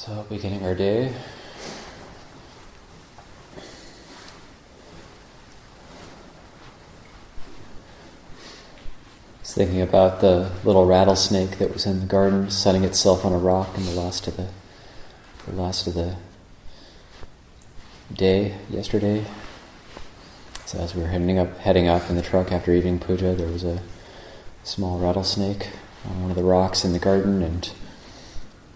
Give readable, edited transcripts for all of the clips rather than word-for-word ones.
So, beginning our day. I was thinking about the little rattlesnake that was in the garden, sunning itself on a rock in the last of the day yesterday. So as we were heading up in the truck after evening puja, there was a small rattlesnake on one of the rocks in the garden, and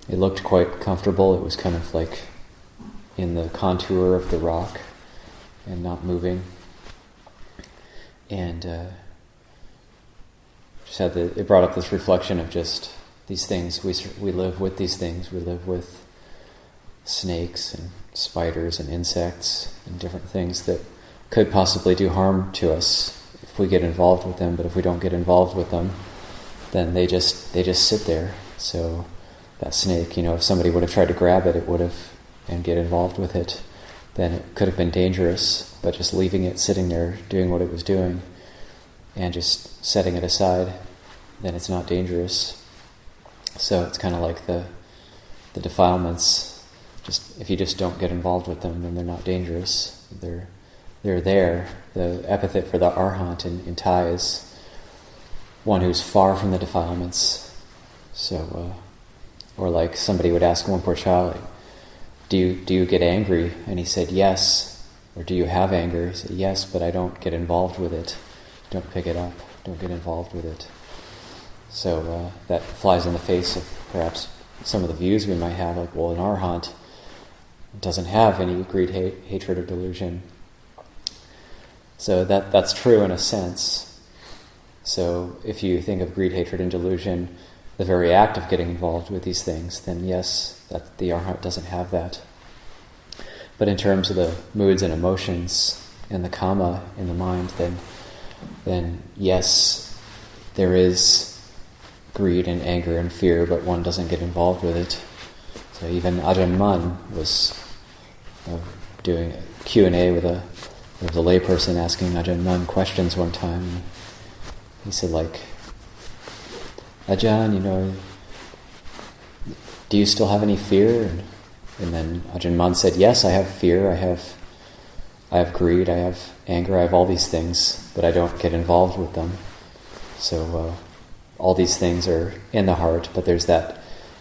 it looked quite comfortable. It was kind of like in the contour of the rock and not moving. And it brought up this reflection of just these things. We live with these things. We live with snakes and spiders and insects and different things that could possibly do harm to us if we get involved with them. But if we don't get involved with them, then they just sit there. So that snake, if somebody would have tried to grab it, and get involved with it, then it could have been dangerous. But just leaving it sitting there, doing what it was doing, and just setting it aside, then it's not dangerous. So it's kind of like the defilements. Just if you just don't get involved with them, then they're not dangerous. They're there. The epithet for the arhat in Thai is one who's far from the defilements. So, or like somebody would ask one poor child, do you get angry? And he said, yes. Or do you have anger? He said, yes, but I don't get involved with it. Don't pick it up. Don't get involved with it. So that flies in the face of perhaps some of the views we might have, like, well, an arhat doesn't have any greed, hatred, or delusion. So that's true in a sense. So if you think of greed, hatred, and delusion, the very act of getting involved with these things, then yes, that the arhat doesn't have that. But in terms of the moods and emotions and the kama in the mind, then yes, there is greed and anger and fear, but one doesn't get involved with it. So even Ajahn was doing a Q&A with a layperson asking Ajahn questions one time. He said, like, Ajahn, do you still have any fear? And then Ajahn said, yes, I have fear, I have greed, I have anger, I have all these things, but I don't get involved with them. So all these things are in the heart, but there's that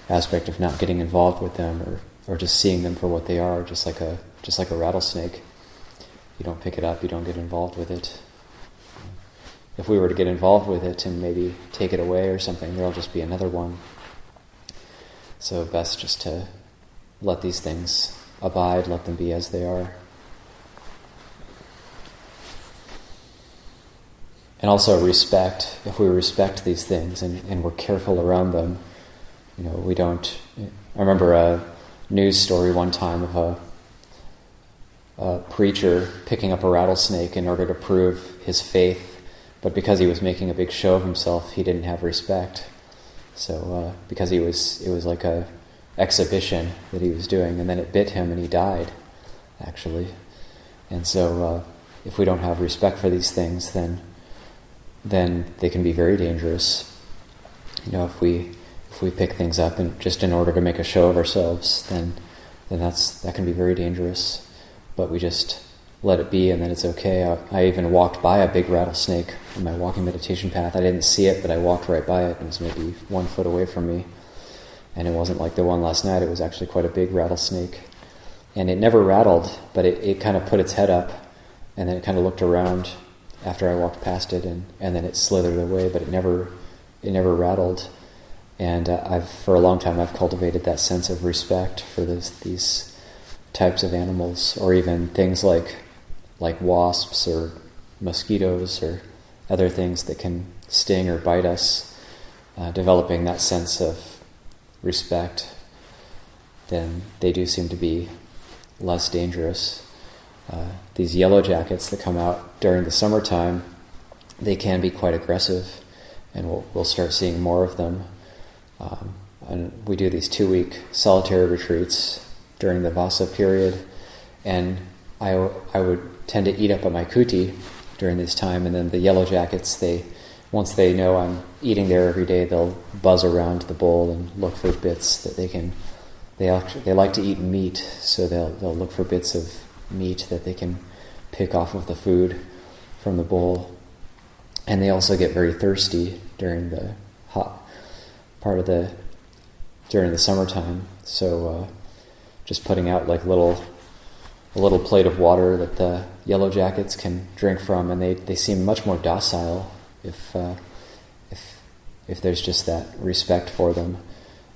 aspect of not getting involved with them, or just seeing them for what they are, just like a rattlesnake. You don't pick it up, you don't get involved with it. If we were to get involved with it and maybe take it away or something, there'll just be another one. So best just to let these things abide, let them be as they are. And also respect. If we respect these things and we're careful around them, we don't... I remember a news story one time of a preacher picking up a rattlesnake in order to prove his faith, but because he was making a big show of himself, he didn't have respect. So because it was like a exhibition that he was doing, and then it bit him and he died, actually. And so if we don't have respect for these things, then they can be very dangerous. If we pick things up and just in order to make a show of ourselves, then that can be very dangerous. But we just let it be, and then it's okay. I even walked by a big rattlesnake on my walking meditation path. I didn't see it, but I walked right by it. It was maybe 1 foot away from me. And it wasn't like the one last night. It was actually quite a big rattlesnake. And it never rattled, but it kind of put its head up, and then it kind of looked around after I walked past it, and then it slithered away, but it never rattled. And for a long time I've cultivated that sense of respect for these types of animals, or even things like wasps or mosquitoes or other things that can sting or bite us. Developing that sense of respect, then they do seem to be less dangerous. These yellow jackets that come out during the summertime, they can be quite aggressive, and we'll start seeing more of them. And we do these 2-week solitary retreats during the Vasa period, and I would tend to eat up at my kuti during this time, and then the yellow jackets, once they know I'm eating there every day, they'll buzz around the bowl and look for bits that they can they like to eat meat, so they'll look for bits of meat that they can pick off of the food from the bowl. And they also get very thirsty during the hot part of during the summertime. So just putting out like a little plate of water that the yellow jackets can drink from, and they seem much more docile if there's just that respect for them,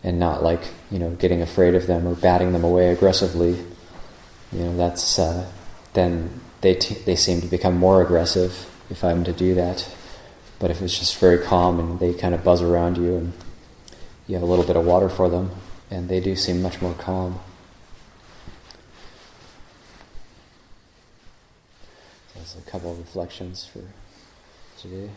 and not like getting afraid of them or batting them away aggressively. That's then they seem to become more aggressive if I'm to do that. But if it's just very calm and they kind of buzz around you and you have a little bit of water for them, and they do seem much more calm. So there's a couple of reflections for today.